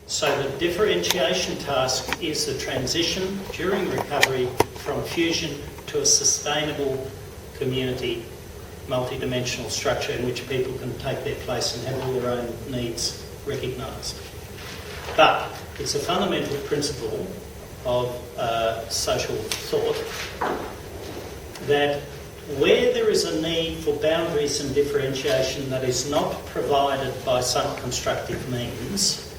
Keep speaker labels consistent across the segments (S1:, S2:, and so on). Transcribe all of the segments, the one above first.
S1: So the differentiation task is the transition during recovery from fusion to a sustainable community, multidimensional structure in which people can take their place and have all their own needs recognised. But it's a fundamental principle of social thought that where there is a need for boundaries and differentiation that is not provided by some constructive means,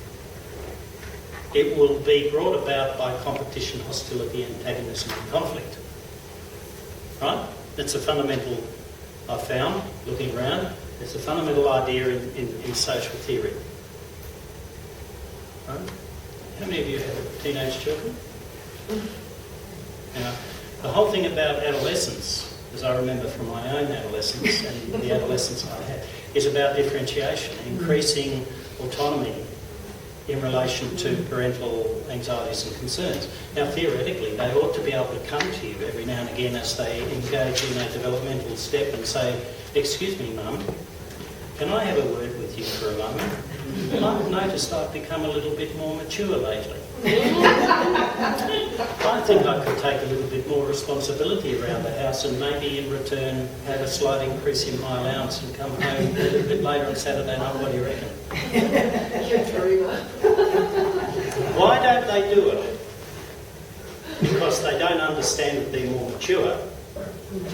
S1: it will be brought about by competition, hostility, antagonism and conflict. Right? That's a fundamental, I found, looking around, it's a fundamental idea in social theory. Right? How many of you have teenage children? Now, the whole thing about adolescence, as I remember from my own adolescence and the adolescence I had, is about differentiation, increasing autonomy in relation to parental anxieties and concerns. Now, theoretically, they ought to be able to come to you every now and again as they engage in a developmental step and say, "Excuse me, Mum, can I have a word with you for a moment? I've noticed I've become a little bit more mature lately. I think I could take a little bit more responsibility around the house and maybe in return have a slight increase in my allowance and come home a little bit later on Saturday night. What do you reckon?" Why don't they do it? Because they don't understand that they're more mature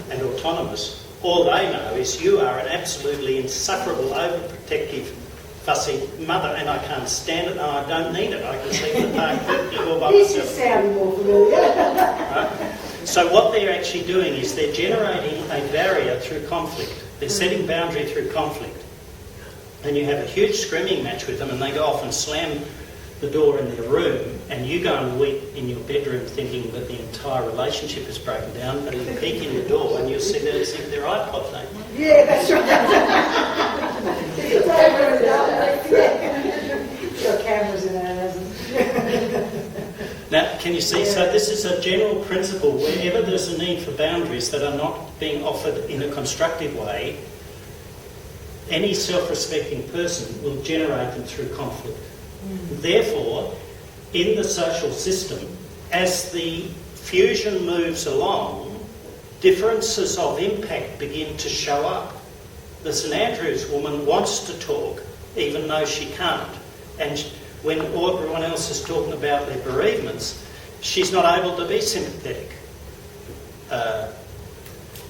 S1: and autonomous. All they know is you are an absolutely insufferable, overprotective, fussy mother, and I can't stand it, and I don't need it. I can sleep in the park perfectly all by myself.
S2: This is sounding more familiar.
S1: Right? So what they're actually doing is they're generating a barrier through conflict. They're setting boundary through conflict. And you have a huge screaming match with them, and they go off and slam the door in their room, and you go and weep in your bedroom thinking that the entire relationship is broken down, but you peek in the door and you'll see that it's in their iPod name.
S2: Yeah, that's right. Your camera's in it, hasn't it?
S1: Now, can you see? So this is a general principle. Wherever there's a need for boundaries that are not being offered in a constructive way, any self-respecting person will generate them through conflict. Therefore, in the social system, as the fusion moves along, differences of impact begin to show up. The St Andrews woman wants to talk, even though she can't. And when everyone else is talking about their bereavements, she's not able to be sympathetic.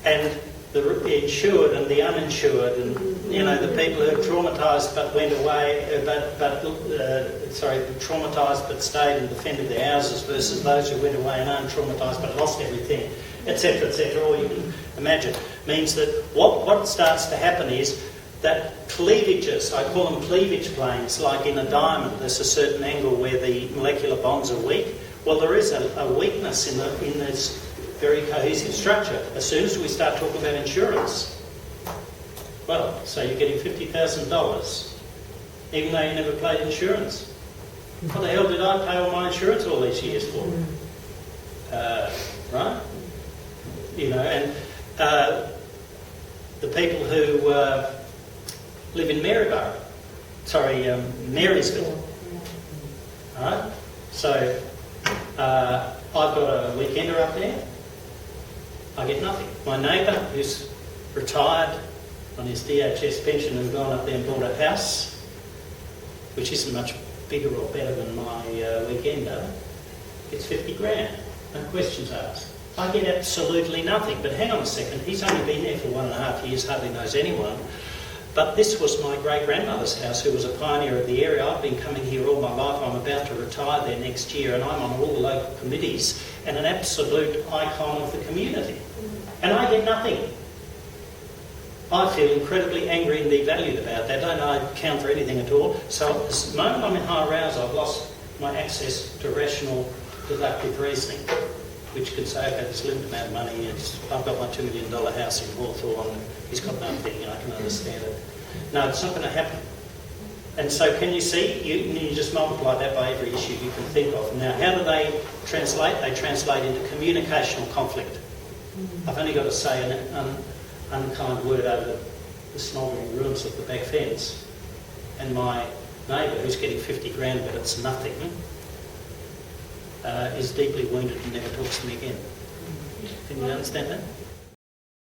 S1: And the insured and the uninsured, and the people who are traumatised but went away, traumatised but stayed and defended their houses versus those who went away and untraumatised but lost everything, etc., etc. All you can imagine means that what starts to happen is that cleavages, I call them cleavage planes, like in a diamond, there's a certain angle where the molecular bonds are weak. Well, there is a weakness in this very cohesive structure. As soon as we start talking about insurance, well, so you're getting $50,000, even though you never paid insurance. What the hell did I pay all my insurance all these years for? Right? And the people who live in Marysville. Right? So I've got a weekender up there. I get nothing. My neighbour, who's retired on his DHS pension and gone up there and bought a house, which isn't much bigger or better than my weekender, gets 50 grand. No questions asked. I get absolutely nothing. But hang on a second, he's only been there for 1.5 years, hardly knows anyone. But this was my great-grandmother's house, who was a pioneer of the area. I've been coming here all my life. I'm about to retire there next year, and I'm on all the local committees and an absolute icon of the community. And I get nothing. I feel incredibly angry and devalued about that. I don't count for anything at all. So at the moment I'm in high arousal, I've lost my access to rational, deductive reasoning, which could say, okay, there's a limited amount of money, I've got my $2 million house in Hawthorne, he's got nothing, I can understand it. No, it's not going to happen. And so can you see, you just multiply that by every issue you can think of. Now, how do they translate? They translate into communicational conflict. I've only got to say an unkind word over the smouldering ruins of the back fence, and my neighbour who's getting 50 grand but it's nothing is deeply wounded and never talks to me again. Can you understand that?